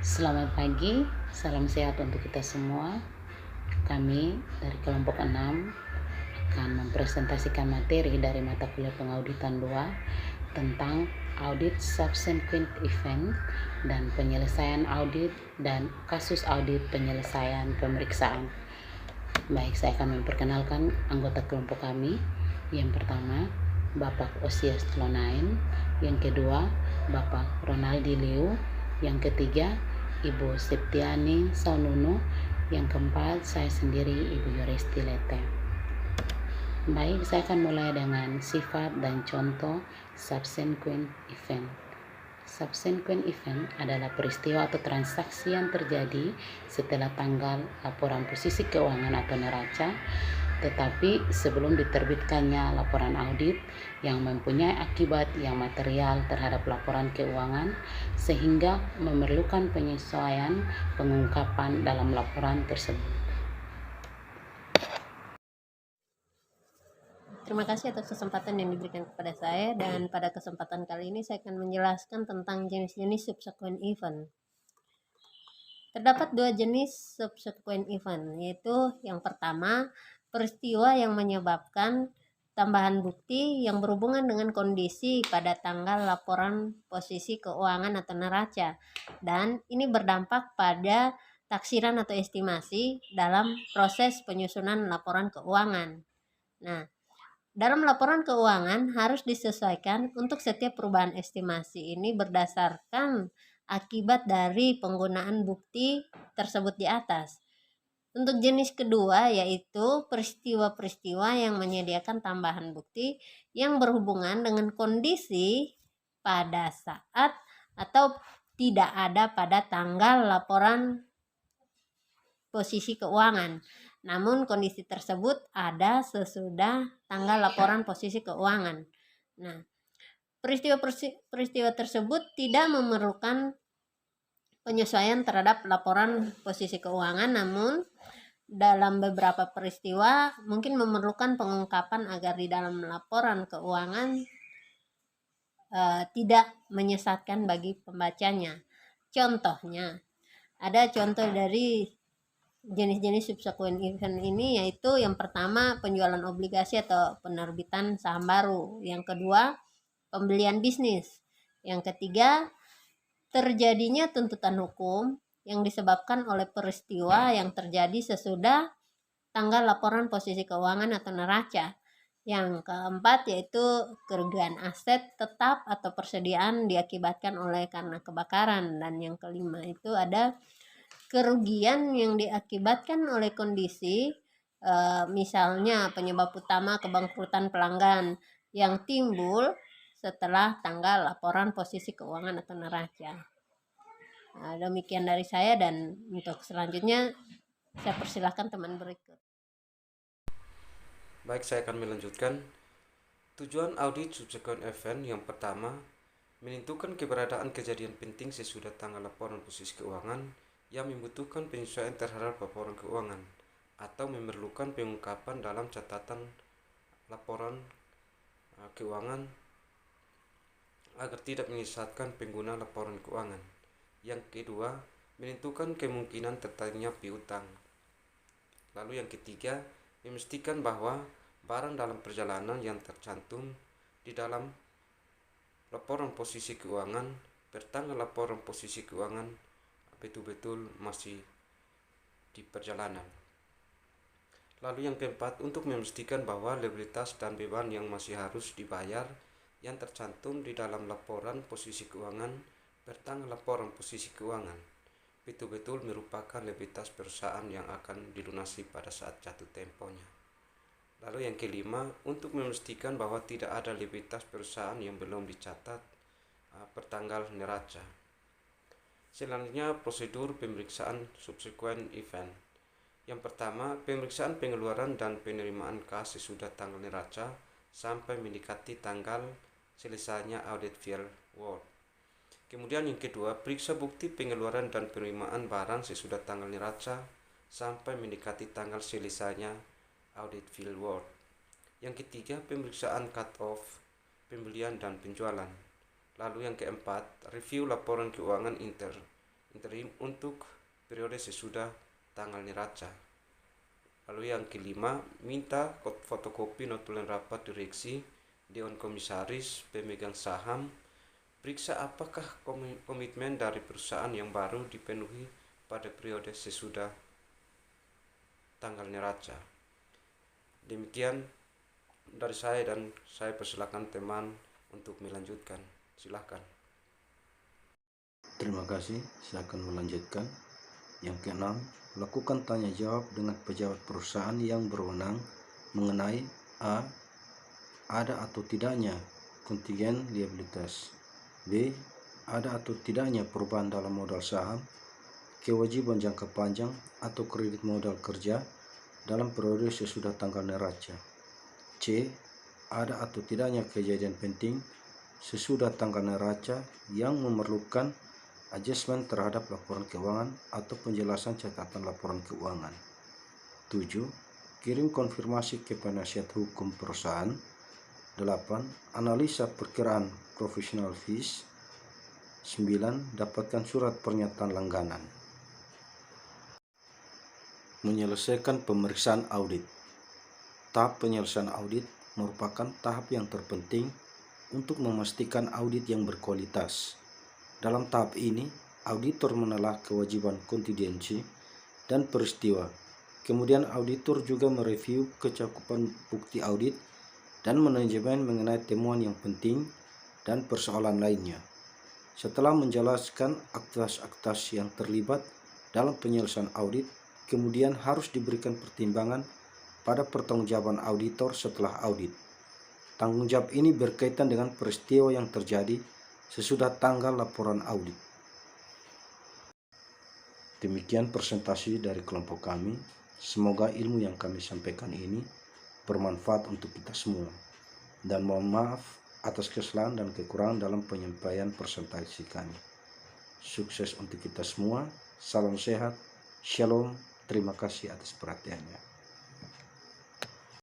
Selamat pagi, salam sehat untuk kita semua. Kami dari kelompok 6 akan mempresentasikan materi dari mata kuliah pengauditan 2 tentang audit subsequent event dan penyelesaian audit dan kasus audit penyelesaian pemeriksaan. Baik, saya akan memperkenalkan anggota kelompok kami. Yang pertama, Bapak Osias Tlonain. Yang kedua, Bapak Ronaldi Liu. Yang ketiga, Ibu Septiani Saununo. Yang keempat, saya sendiri, Ibu Yoresti Lete. Baik, saya akan mulai dengan sifat dan contoh subsequent event. Subsequent event adalah peristiwa atau transaksi yang terjadi setelah tanggal laporan posisi keuangan atau neraca, tetapi sebelum diterbitkannya laporan audit yang mempunyai akibat yang material terhadap laporan keuangan sehingga memerlukan penyesuaian pengungkapan dalam laporan tersebut. Terima kasih atas kesempatan yang diberikan kepada saya, dan pada kesempatan kali ini saya akan menjelaskan tentang jenis-jenis subsequent event. Terdapat dua jenis subsequent event, yaitu yang pertama, peristiwa yang menyebabkan tambahan bukti yang berhubungan dengan kondisi pada tanggal laporan posisi keuangan atau neraca, dan ini berdampak pada taksiran atau estimasi dalam proses penyusunan laporan keuangan. Nah, dalam laporan keuangan harus disesuaikan untuk setiap perubahan estimasi ini berdasarkan akibat dari penggunaan bukti tersebut di atas. Untuk jenis kedua yaitu peristiwa-peristiwa yang menyediakan tambahan bukti yang berhubungan dengan kondisi pada saat atau tidak ada pada tanggal laporan posisi keuangan. Namun kondisi tersebut ada sesudah tanggal laporan posisi keuangan. Nah, peristiwa tersebut tidak memerlukan penyesuaian terhadap laporan posisi keuangan, namun dalam beberapa peristiwa mungkin memerlukan pengungkapan agar di dalam laporan keuangan tidak menyesatkan bagi pembacanya. Contohnya, ada contoh dari jenis-jenis subsequent event ini, yaitu yang pertama penjualan obligasi atau penerbitan saham baru, yang kedua pembelian bisnis, yang ketiga terjadinya tuntutan hukum yang disebabkan oleh peristiwa yang terjadi sesudah tanggal laporan posisi keuangan atau neraca, yang keempat yaitu kerugian aset tetap atau persediaan diakibatkan oleh karena kebakaran, dan yang kelima itu ada kerugian yang diakibatkan oleh kondisi misalnya penyebab utama kebangkrutan pelanggan yang timbul setelah tanggal laporan posisi keuangan atau neraca. Demikian dari saya, dan untuk selanjutnya saya persilahkan teman berikut. Baik, saya akan melanjutkan. Tujuan audit subsequent event yang pertama, menentukan keberadaan kejadian penting sesudah tanggal laporan posisi keuangan yang membutuhkan penyesuaian terhadap laporan keuangan atau memerlukan pengungkapan dalam catatan laporan keuangan agar tidak menyesatkan pengguna laporan keuangan. Yang kedua, menentukan kemungkinan terjadinya piutang. Lalu yang ketiga, memastikan bahwa barang dalam perjalanan yang tercantum di dalam laporan posisi keuangan bertanggal laporan posisi keuangan betul-betul masih di perjalanan. Lalu yang keempat, untuk memastikan bahwa liabilitas dan beban yang masih harus dibayar yang tercantum di dalam laporan posisi keuangan bertanggal laporan posisi keuangan betul-betul merupakan liabilitas perusahaan yang akan dilunasi pada saat jatuh temponya. Lalu yang kelima, untuk memastikan bahwa tidak ada liabilitas perusahaan yang belum dicatat pertanggal neraca. Selanjutnya, prosedur pemeriksaan subsequent event. Yang pertama, pemeriksaan pengeluaran dan penerimaan kas sesudah tanggal neraca sampai mendekati tanggal selesainya audit fieldwork. Kemudian yang kedua, periksa bukti pengeluaran dan penerimaan barang sesudah tanggal neraca sampai mendekati tanggal selesainya audit fieldwork. Yang ketiga, pemeriksaan cut-off, pembelian dan penjualan. Lalu yang keempat, review laporan keuangan interim untuk periode sesudah tanggal neraca. Lalu yang kelima, minta fotokopi notulen rapat direksi, dewan komisaris, pemegang saham. Periksa apakah komitmen dari perusahaan yang baru dipenuhi pada periode sesudah tanggal neraca. Demikian dari saya, dan saya persilakan teman untuk melanjutkan. Silakan. Terima kasih, saya akan melanjutkan. Yang keenam, lakukan tanya jawab dengan pejabat perusahaan yang berwenang mengenai A. Ada atau tidaknya kontingen liabilitas. B. Ada atau tidaknya perubahan dalam modal saham, kewajiban jangka panjang atau kredit modal kerja dalam periode sesudah tanggal neraca. C. Ada atau tidaknya kejadian penting sesudah tanggal neraca yang memerlukan adjustment terhadap laporan keuangan atau penjelasan catatan laporan keuangan. 7. Kirim konfirmasi ke penasihat hukum perusahaan. 8. Analisa perkiraan professional fees. 9. Dapatkan surat pernyataan langganan. Menyelesaikan pemeriksaan audit. Tahap penyelesaian audit merupakan tahap yang terpenting untuk memastikan audit yang berkualitas. Dalam tahap ini, auditor menelaah kewajiban kontingensi dan peristiwa. Kemudian auditor juga mereview kecakupan bukti audit dan manajemen mengenai temuan yang penting dan persoalan lainnya. Setelah menjelaskan aktas-aktas yang terlibat dalam penyelesaian audit, kemudian harus diberikan pertimbangan pada pertanggungjawaban auditor setelah audit. Tanggung jawab ini berkaitan dengan peristiwa yang terjadi sesudah tanggal laporan audit. Demikian presentasi dari kelompok kami. Semoga ilmu yang kami sampaikan ini bermanfaat untuk kita semua. Dan mohon maaf atas kesalahan dan kekurangan dalam penyampaian presentasi kami. Sukses untuk kita semua. Salam sehat. Shalom. Terima kasih atas perhatiannya.